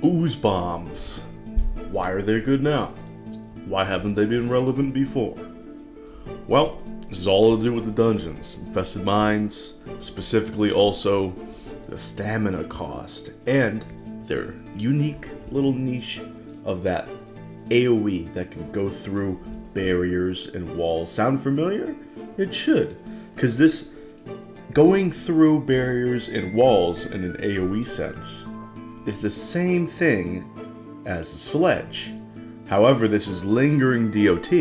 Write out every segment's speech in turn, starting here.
Ooze bombs. Why are they good now? Why haven't they been relevant before? Well, this is all to do with the dungeons, infested mines, specifically also the stamina cost, and their unique little niche of that AoE that can go through barriers and walls. Sound familiar? It should, because this going through barriers and walls in an AoE sense is the same thing as the Sledge. However, this is lingering DOT,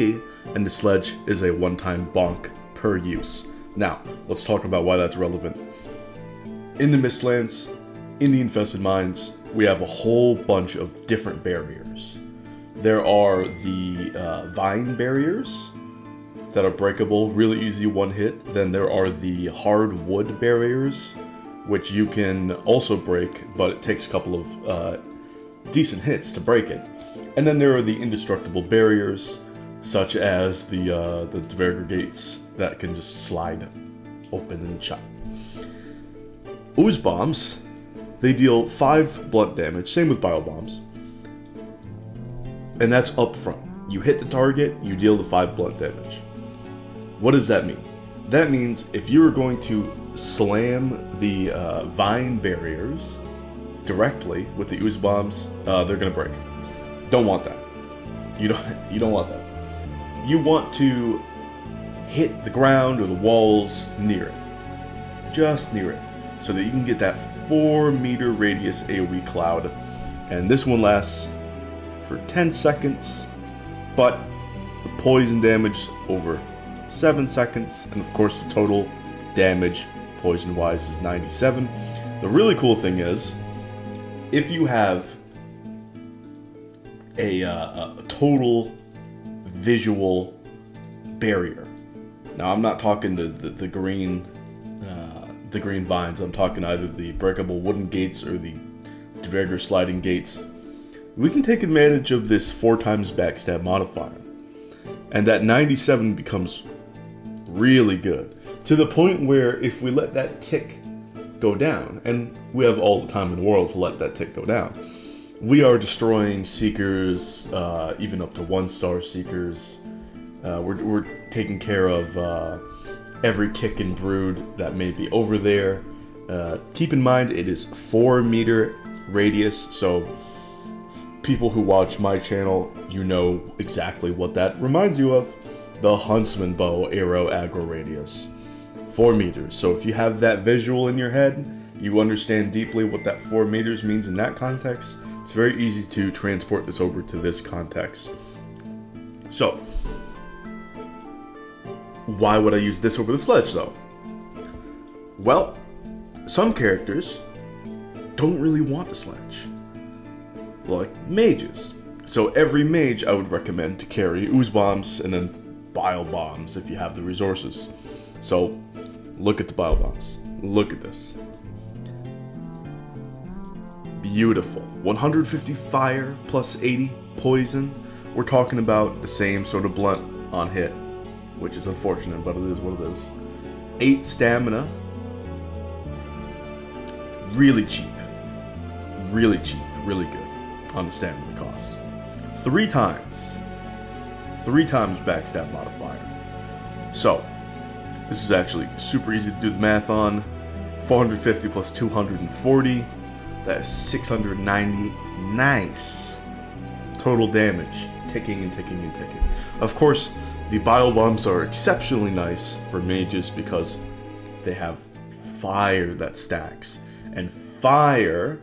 and the Sledge is a one-time bonk per use. Now, let's talk about why that's relevant. In the Mistlands, in the Infested Mines, we have a whole bunch of different barriers. There are the vine barriers that are breakable, really easy one hit. Then there are the hard wood barriers, which you can also break, but it takes a couple of decent hits to break it. And then there are the indestructible barriers, such as the Dverger gates that can just slide open and shut. Ooze bombs, they deal 5 blunt damage, same with Bile bombs. And that's up front. You hit the target, you deal the 5 blunt damage. What does that mean? That means if you are going to slam the vine barriers directly with the ooze bombs, they're gonna break. Don't want that. You don't want that. You want to hit the ground or the walls near it. Just near it. So that you can get that 4-meter radius AoE cloud. And this one lasts for 10 seconds, but the poison damage over 7 seconds, and of course the total damage poison-wise is 97. The really cool thing is, if you have a total visual barrier. Now I'm not talking the green vines. I'm talking either the breakable wooden gates or the Dverger sliding gates. We can take advantage of this 4 times backstab modifier, and that 97 becomes really good, to the point where if we let that tick go down, and we have all the time in the world to let that tick go down, we are destroying Seekers, even up to 1-star Seekers. We're taking care of every kick and brood that may be over there. Keep in mind, it is 4-meter radius, so people who watch my channel, you know exactly what that reminds you of. The Huntsman Bow arrow aggro radius. 4 meters. So if you have that visual in your head, you understand deeply what that 4 meters means in that context. It's very easy to transport this over to this context. So, why would I use this over the Sledge though? Well, some characters don't really want the Sledge. Like mages. So every mage I would recommend to carry ooze bombs and then bile bombs if you have the resources. So, look at the bile bombs. Look at this. Beautiful. 150 fire plus 80 poison. We're talking about the same sort of blunt on hit, which is unfortunate, but it is what it is. 8 stamina. Really cheap. Really cheap. Really good on the stamina cost. 3 times backstab modifier. So, this is actually super easy to do the math on. 450 plus 240. That is 690. Nice. Total damage. Ticking and ticking and ticking. Of course, the bile bombs are exceptionally nice for mages because they have fire that stacks. And fire,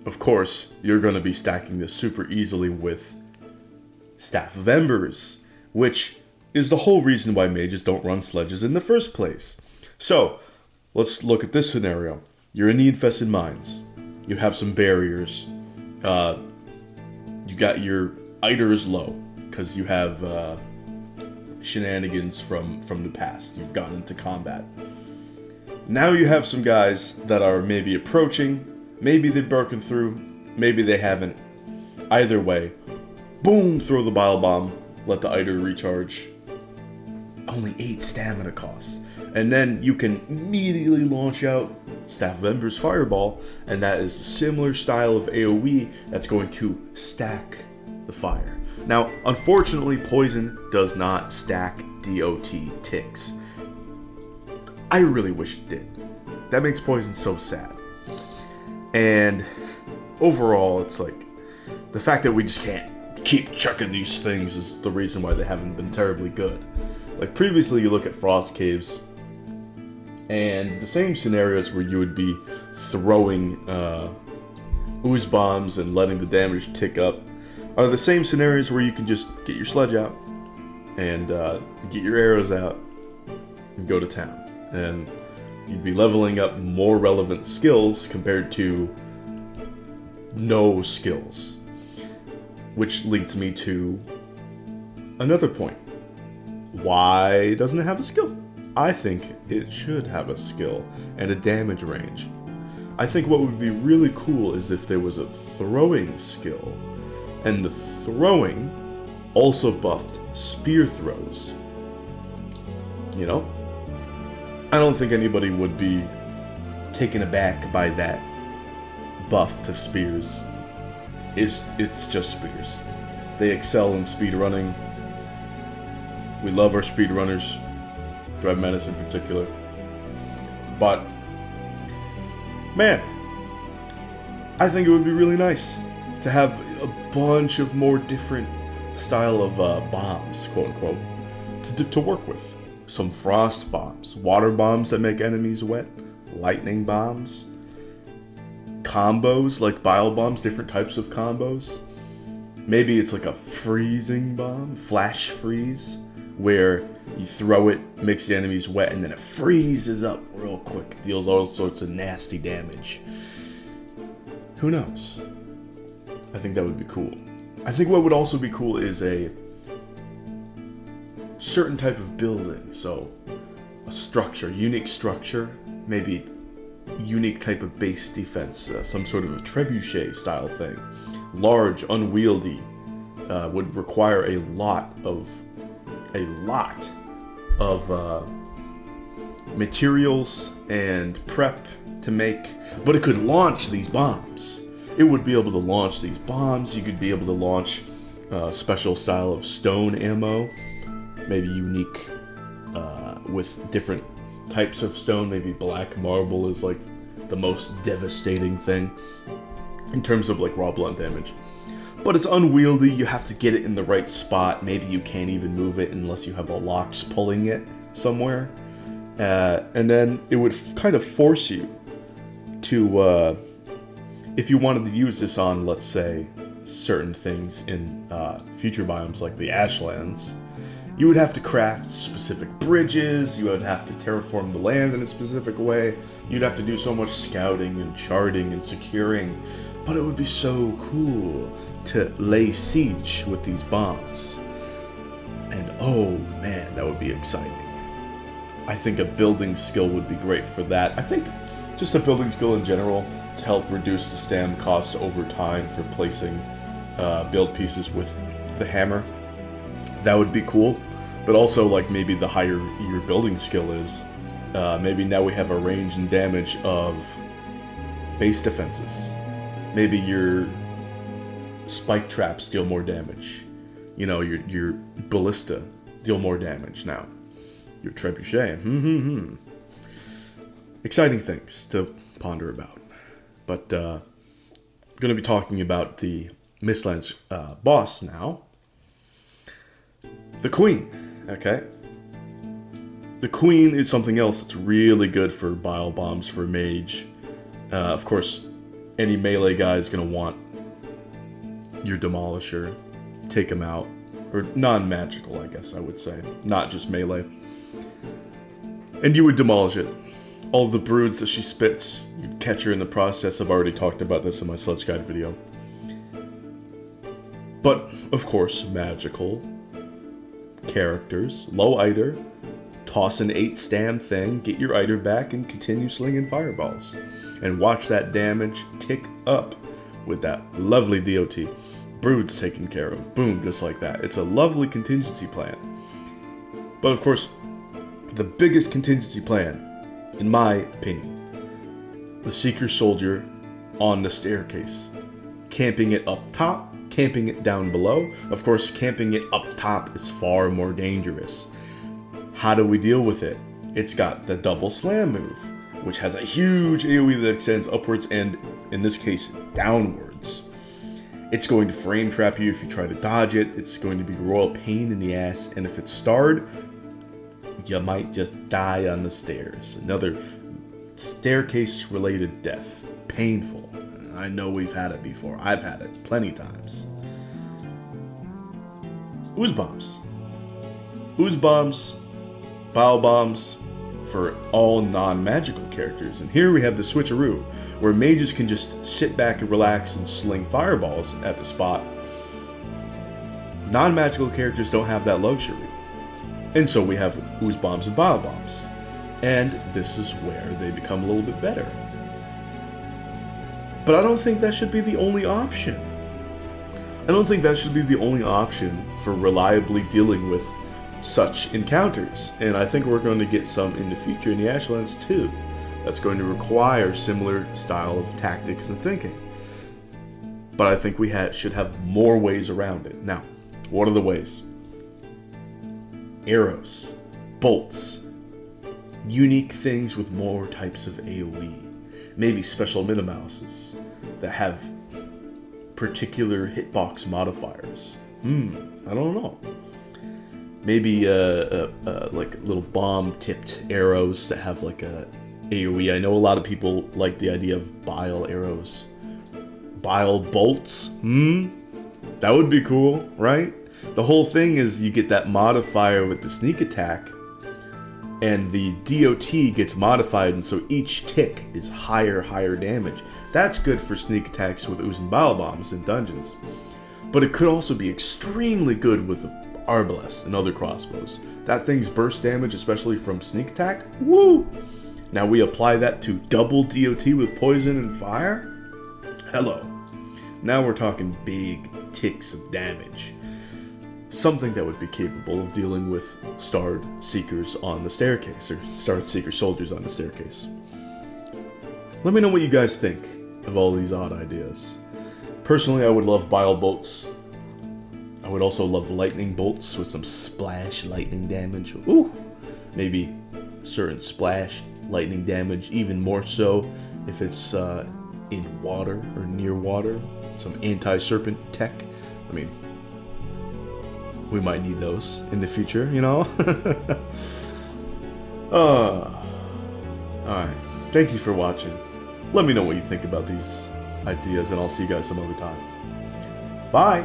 of course, you're going to be stacking this super easily with Staff of Embers, which is the whole reason why mages don't run sledges in the first place. So, let's look at this scenario. You're in the Infested Mines. You have some barriers. You got your Eiters low, because you have shenanigans from the past. You've gotten into combat. Now you have some guys that are maybe approaching. Maybe they've broken through. Maybe they haven't. Either way, boom, throw the bile bomb. Let the Eiter recharge. Only 8 stamina costs. And then you can immediately launch out Staff of Ember's Fireball, and that is a similar style of AoE that's going to stack the fire. Now, unfortunately, Poison does not stack DOT ticks. I really wish it did. That makes Poison so sad. And overall, it's like, the fact that we just can't keep chucking these things is the reason why they haven't been terribly good. Like, previously you look at Frost Caves, and the same scenarios where you would be throwing ooze bombs and letting the damage tick up are the same scenarios where you can just get your sledge out and get your arrows out and go to town. And you'd be leveling up more relevant skills compared to no skills. Which leads me to another point. Why doesn't it have a skill? I think it should have a skill and a damage range. I think what would be really cool is if there was a throwing skill, and the throwing also buffed spear throws. You know? I don't think anybody would be taken aback by that buff to spears. It's just spears. They excel in speedrunning. We love our speedrunners. Drive Menace in particular. But, man, I think it would be really nice to have a bunch of more different style of bombs, quote unquote, to work with. Some frost bombs, water bombs that make enemies wet, lightning bombs, combos like bile bombs, different types of combos. Maybe it's like a freezing bomb, flash freeze, where you throw it, makes the enemies wet, and then it freezes up real quick, deals all sorts of nasty damage. Who knows? I think that would be cool. I think what would also be cool is a certain type of building. So, a structure, unique structure, maybe unique type of base defense, some sort of a trebuchet style thing. Large, unwieldy, would require a lot of materials and prep to make, but it could launch these bombs. It would be able to launch these bombs. You could be able to launch special style of stone ammo, maybe unique with different types of stone. Maybe black marble is like the most devastating thing in terms of like raw blunt damage. But it's unwieldy, you have to get it in the right spot. Maybe you can't even move it unless you have a locks pulling it somewhere. And then it would kind of force you to, if you wanted to use this on, let's say, certain things in future biomes like the Ashlands, you would have to craft specific bridges, you would have to terraform the land in a specific way, you'd have to do so much scouting and charting and securing, but it would be so cool to lay siege with these bombs. And oh man, that would be exciting. I think a building skill would be great for that. I think just a building skill in general to help reduce the stam cost over time for placing build pieces with the hammer. That would be cool. But also, like, maybe the higher your building skill is, maybe now we have a range and damage of base defenses. Maybe your spike traps deal more damage. You know, your ballista deal more damage now. Your trebuchet. Exciting things to ponder about. But I'm going to be talking about the Mistlands boss now. The Queen, okay? The Queen is something else that's really good for bile bombs for mage. Of course, any melee guy is going to want your Demolisher, take him out, or non-magical, I guess I would say, not just melee. And you would demolish it. All of the broods that she spits, you'd catch her in the process. I've already talked about this in my Sledge Guide video. But, of course, magical characters, low Eider, toss an 8 stam thing, get your Eider back, and continue slinging fireballs. And watch that damage tick up with that lovely DOT. Broods taken care of. Boom, just like that. It's a lovely contingency plan. But of course, the biggest contingency plan, in my opinion, the Seeker Soldier on the staircase. Camping it up top, camping it down below. Of course, camping it up top is far more dangerous. How do we deal with it? It's got the double slam move, which has a huge AoE that extends upwards and, in this case, downwards. It's going to frame trap you if you try to dodge it. It's going to be a royal pain in the ass, and if it's starred, you might just die on the stairs. Another staircase-related death. Painful. I know we've had it before. I've had it plenty times. Ooze bombs. Ooze bombs, bile bombs for all non-magical characters. And here we have the switcheroo, where mages can just sit back and relax and sling fireballs at the spot. Non-magical characters don't have that luxury. And so we have ooze bombs and bile bombs. And this is where they become a little bit better. But I don't think that should be the only option. I don't think that should be the only option for reliably dealing with such encounters. And I think we're going to get some in the future in the Ashlands too. That's going to require similar style of tactics and thinking. But I think we should have more ways around it. Now, what are the ways? Arrows, bolts, unique things with more types of AoE. Maybe special minimouses that have particular hitbox modifiers. I don't know. Maybe like little bomb-tipped arrows that have like a AoE. I know a lot of people like the idea of bile arrows. Bile bolts? That would be cool, right? The whole thing is you get that modifier with the sneak attack, and the DOT gets modified, and so each tick is higher damage. That's good for sneak attacks with ooze and bile bombs in dungeons. But it could also be extremely good with arbalest and other crossbows. That thing's burst damage, especially from sneak attack, woo! Now we apply that to double DOT with poison and fire? Hello. Now we're talking big ticks of damage. Something that would be capable of dealing with starred seekers on the staircase, or starred seeker soldiers on the staircase. Let me know what you guys think of all these odd ideas. Personally, I would love bile bolts. I would also love lightning bolts with some splash lightning damage. Ooh! Maybe certain splash lightning damage, even more so if it's in water or near water. Some anti-serpent tech. I mean, we might need those in the future, you know? Alright. Thank you for watching. Let me know what you think about these ideas, and I'll see you guys some other time. Bye!